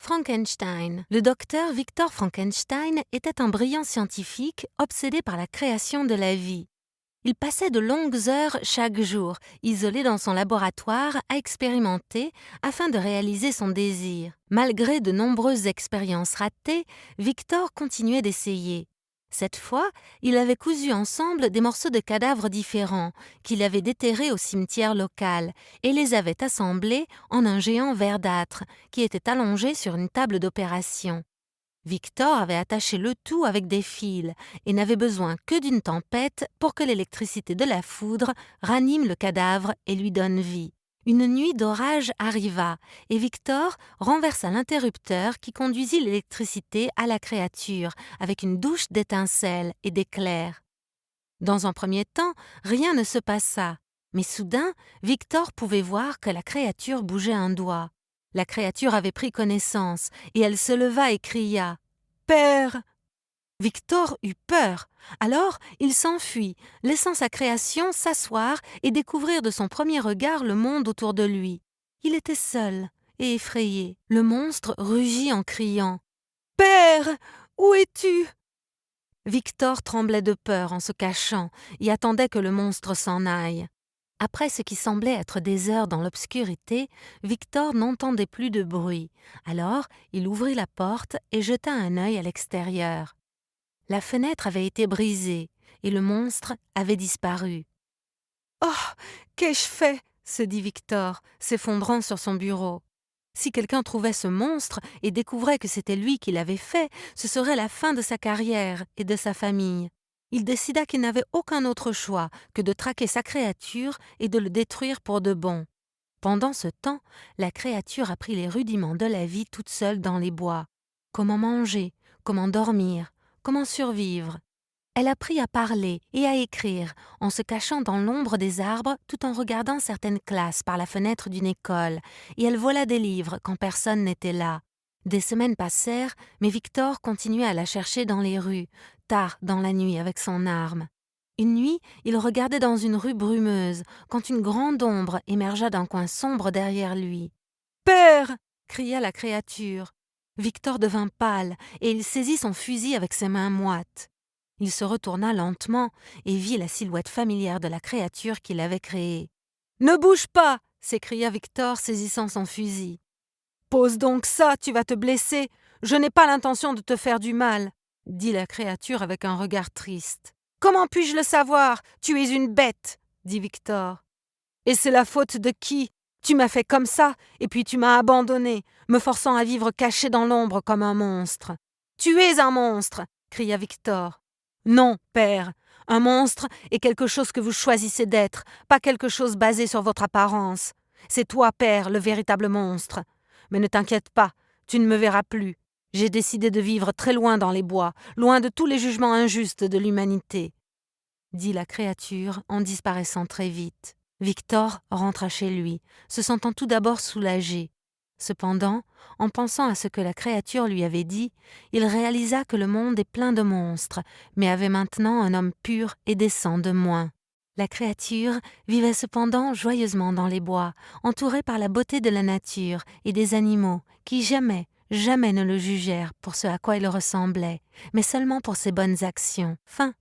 Frankenstein. Le docteur Victor Frankenstein était un brillant scientifique obsédé par la création de la vie. Il passait de longues heures chaque jour, isolé dans son laboratoire, à expérimenter afin de réaliser son désir. Malgré de nombreuses expériences ratées, Victor continuait d'essayer. Cette fois, il avait cousu ensemble des morceaux de cadavres différents qu'il avait déterrés au cimetière local et les avait assemblés en un géant verdâtre qui était allongé sur une table d'opération. Victor avait attaché le tout avec des fils et n'avait besoin que d'une tempête pour que l'électricité de la foudre ranime le cadavre et lui donne vie. Une nuit d'orage arriva et Victor renversa l'interrupteur qui conduisit l'électricité à la créature avec une douche d'étincelles et d'éclairs. Dans un premier temps, rien ne se passa, mais soudain, Victor pouvait voir que la créature bougeait un doigt. La créature avait pris connaissance et elle se leva et cria « Père !» Victor eut peur. Alors il s'enfuit, laissant sa création s'asseoir et découvrir de son premier regard le monde autour de lui. Il était seul et effrayé. Le monstre rugit en criant « Père, où es-tu » Victor tremblait de peur en se cachant et attendait que le monstre s'en aille. Après ce qui semblait être des heures dans l'obscurité, Victor n'entendait plus de bruit. Alors il ouvrit la porte et jeta un œil à l'extérieur. La fenêtre avait été brisée et le monstre avait disparu. « Oh, qu'ai-je fait ?» se dit Victor, s'effondrant sur son bureau. Si quelqu'un trouvait ce monstre et découvrait que c'était lui qui l'avait fait, ce serait la fin de sa carrière et de sa famille. Il décida qu'il n'avait aucun autre choix que de traquer sa créature et de le détruire pour de bon. Pendant ce temps, la créature apprit les rudiments de la vie toute seule dans les bois. Comment manger, comment dormir, comment survivre. Elle apprit à parler et à écrire en se cachant dans l'ombre des arbres tout en regardant certaines classes par la fenêtre d'une école, et elle vola des livres quand personne n'était là. Des semaines passèrent, mais Victor continuait à la chercher dans les rues, tard dans la nuit avec son arme. Une nuit, il regardait dans une rue brumeuse, quand une grande ombre émergea d'un coin sombre derrière lui. « Père !» cria la créature. Victor devint pâle, et il saisit son fusil avec ses mains moites. Il se retourna lentement et vit la silhouette familière de la créature qu'il avait créée. « Ne bouge pas !» s'écria Victor, saisissant son fusil. « Pose donc ça, tu vas te blesser. Je n'ai pas l'intention de te faire du mal, » dit la créature avec un regard triste. « Comment puis-je le savoir? Tu es une bête, » dit Victor. « Et c'est la faute de qui? Tu m'as fait comme ça, et puis tu m'as abandonné, me forçant à vivre caché dans l'ombre comme un monstre. »« Tu es un monstre !» cria Victor. « Non, père, un monstre est quelque chose que vous choisissez d'être, pas quelque chose basé sur votre apparence. C'est toi, père, le véritable monstre. Mais ne t'inquiète pas, tu ne me verras plus. J'ai décidé de vivre très loin dans les bois, loin de tous les jugements injustes de l'humanité, » dit la créature en disparaissant très vite. Victor rentra chez lui, se sentant tout d'abord soulagé. Cependant, en pensant à ce que la créature lui avait dit, il réalisa que le monde est plein de monstres, mais avait maintenant un homme pur et décent de moins. La créature vivait cependant joyeusement dans les bois, entourée par la beauté de la nature et des animaux qui jamais ne le jugèrent pour ce à quoi il ressemblait, mais seulement pour ses bonnes actions. Fin.